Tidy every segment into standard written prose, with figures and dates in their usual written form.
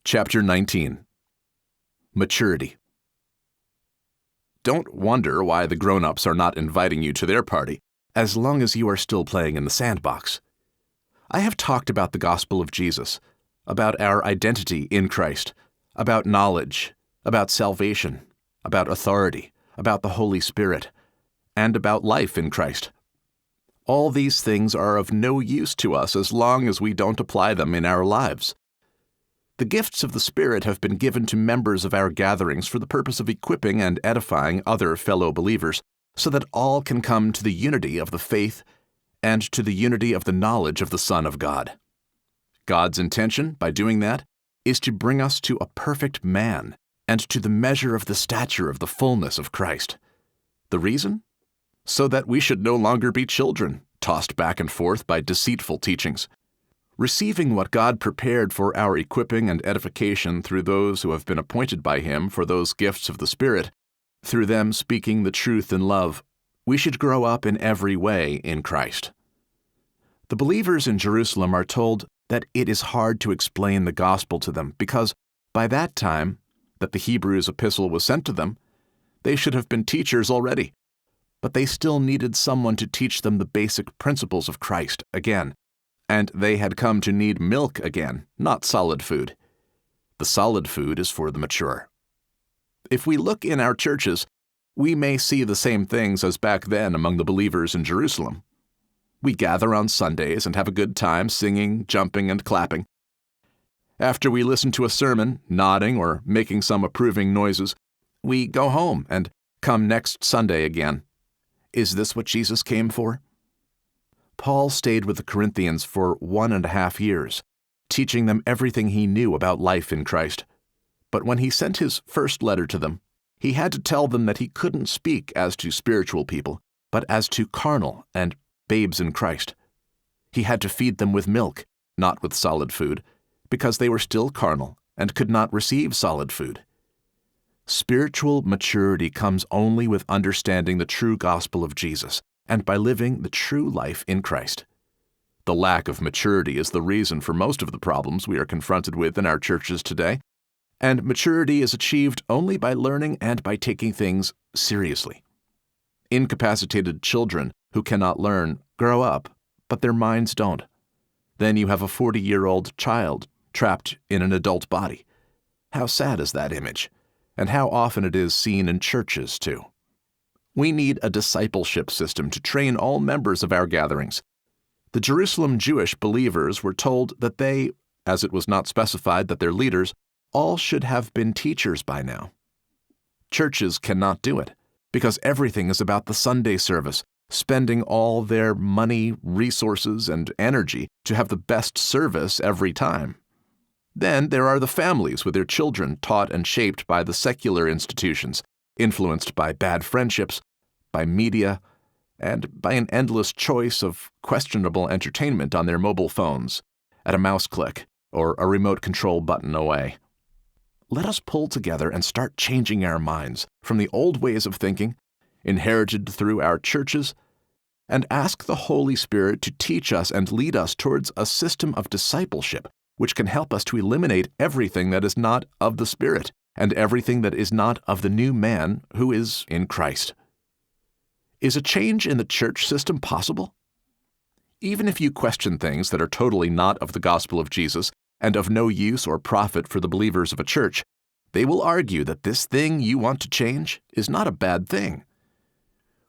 Chapter 19. Maturity. Don't wonder why the grown-ups are not inviting you to their party, as long as you are still playing in the sandbox. I have talked about the gospel of Jesus, about our identity in Christ, about knowledge, about salvation, about authority, about the Holy Spirit, and about life in Christ. All these things are of no use to us as long as we don't apply them in our lives. The gifts of the Spirit have been given to members of our gatherings for the purpose of equipping and edifying other fellow believers, so that all can come to the unity of the faith and to the unity of the knowledge of the Son of God. God's intention, by doing that, is to bring us to a perfect man and to the measure of the stature of the fullness of Christ. The reason? So that we should no longer be children, tossed back and forth by deceitful teachings. Receiving what God prepared for our equipping and edification through those who have been appointed by Him for those gifts of the Spirit, through them speaking the truth in love, we should grow up in every way in Christ. The believers in Jerusalem are told that it is hard to explain the gospel to them because, by that time that the Hebrews epistle was sent to them, they should have been teachers already. But they still needed someone to teach them the basic principles of Christ again. And they had come to need milk again, not solid food. The solid food is for the mature. If we look in our churches, we may see the same things as back then among the believers in Jerusalem. We gather on Sundays and have a good time singing, jumping, and clapping. After we listen to a sermon, nodding or making some approving noises, we go home and come next Sunday again. Is this what Jesus came for? Paul stayed with the Corinthians for 1.5 years, teaching them everything he knew about life in Christ. But when he sent his first letter to them, he had to tell them that he couldn't speak as to spiritual people, but as to carnal and babes in Christ. He had to feed them with milk, not with solid food, because they were still carnal and could not receive solid food. Spiritual maturity comes only with understanding the true gospel of Jesus and by living the true life in Christ. The lack of maturity is the reason for most of the problems we are confronted with in our churches today, and maturity is achieved only by learning and by taking things seriously. Incapacitated children who cannot learn grow up, but their minds don't. Then you have a 40-year-old child trapped in an adult body. How sad is that image? And how often it is seen in churches, too. We need a discipleship system to train all members of our gatherings. The Jerusalem Jewish believers were told that they, as it was not specified that their leaders, all should have been teachers by now. Churches cannot do it, because everything is about the Sunday service, spending all their money, resources, and energy to have the best service every time. Then there are the families with their children taught and shaped by the secular institutions, influenced by bad friendships, by media, and by an endless choice of questionable entertainment on their mobile phones, at a mouse click or a remote control button away. Let us pull together and start changing our minds from the old ways of thinking, inherited through our churches, and ask the Holy Spirit to teach us and lead us towards a system of discipleship which can help us to eliminate everything that is not of the Spirit and everything that is not of the new man who is in Christ. Is a change in the church system possible? Even if you question things that are totally not of the gospel of Jesus and of no use or profit for the believers of a church, they will argue that this thing you want to change is not a bad thing.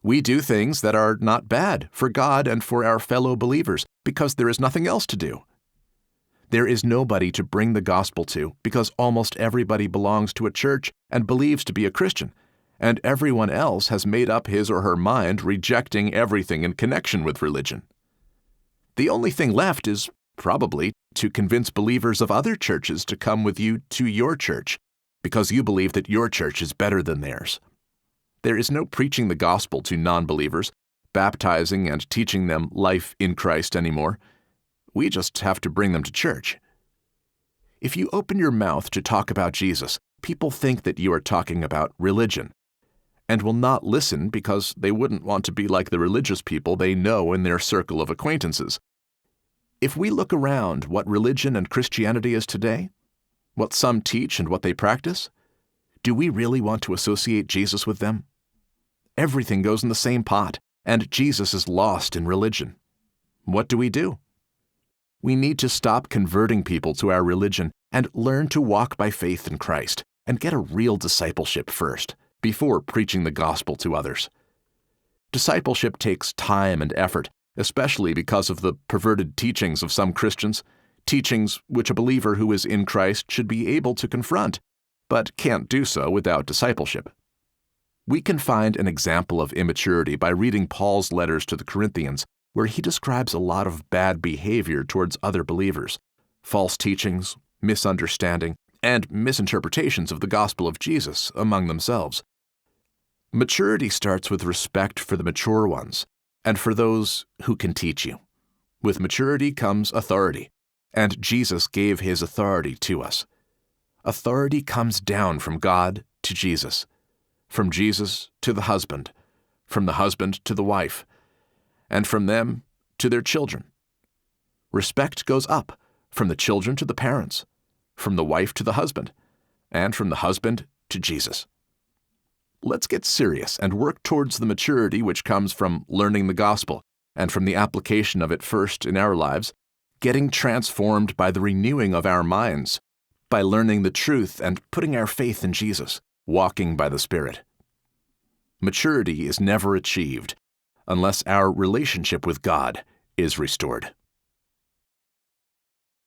We do things that are not bad for God and for our fellow believers because there is nothing else to do. There is nobody to bring the gospel to because almost everybody belongs to a church and believes to be a Christian, and everyone else has made up his or her mind rejecting everything in connection with religion. The only thing left is probably to convince believers of other churches to come with you to your church because you believe that your church is better than theirs. There is no preaching the gospel to non-believers, baptizing and teaching them life in Christ anymore. We just have to bring them to church. If you open your mouth to talk about Jesus, people think that you are talking about religion, and will not listen because they wouldn't want to be like the religious people they know in their circle of acquaintances. If we look around what religion and Christianity is today, What some teach and what they practice? Do we really want to associate Jesus with them? Everything goes in the same pot, and Jesus is lost in religion. What do? We need to stop converting people to our religion and learn to walk by faith in Christ and get a real discipleship first, before preaching the gospel to others. Discipleship takes time and effort, especially because of the perverted teachings of some Christians, teachings which a believer who is in Christ should be able to confront, but can't do so without discipleship. We can find an example of immaturity by reading Paul's letters to the Corinthians, where he describes a lot of bad behavior towards other believers, false teachings, misunderstanding, and misinterpretations of the gospel of Jesus among themselves. Maturity starts with respect for the mature ones and for those who can teach you. With maturity comes authority, and Jesus gave his authority to us. Authority comes down from God to Jesus, from Jesus to the husband, from the husband to the wife, and from them to their children. Respect goes up from the children to the parents, from the wife to the husband, and from the husband to Jesus. Let's get serious and work towards the maturity which comes from learning the gospel and from the application of it first in our lives, getting transformed by the renewing of our minds, by learning the truth and putting our faith in Jesus, walking by the Spirit. Maturity is never achieved unless our relationship with God is restored.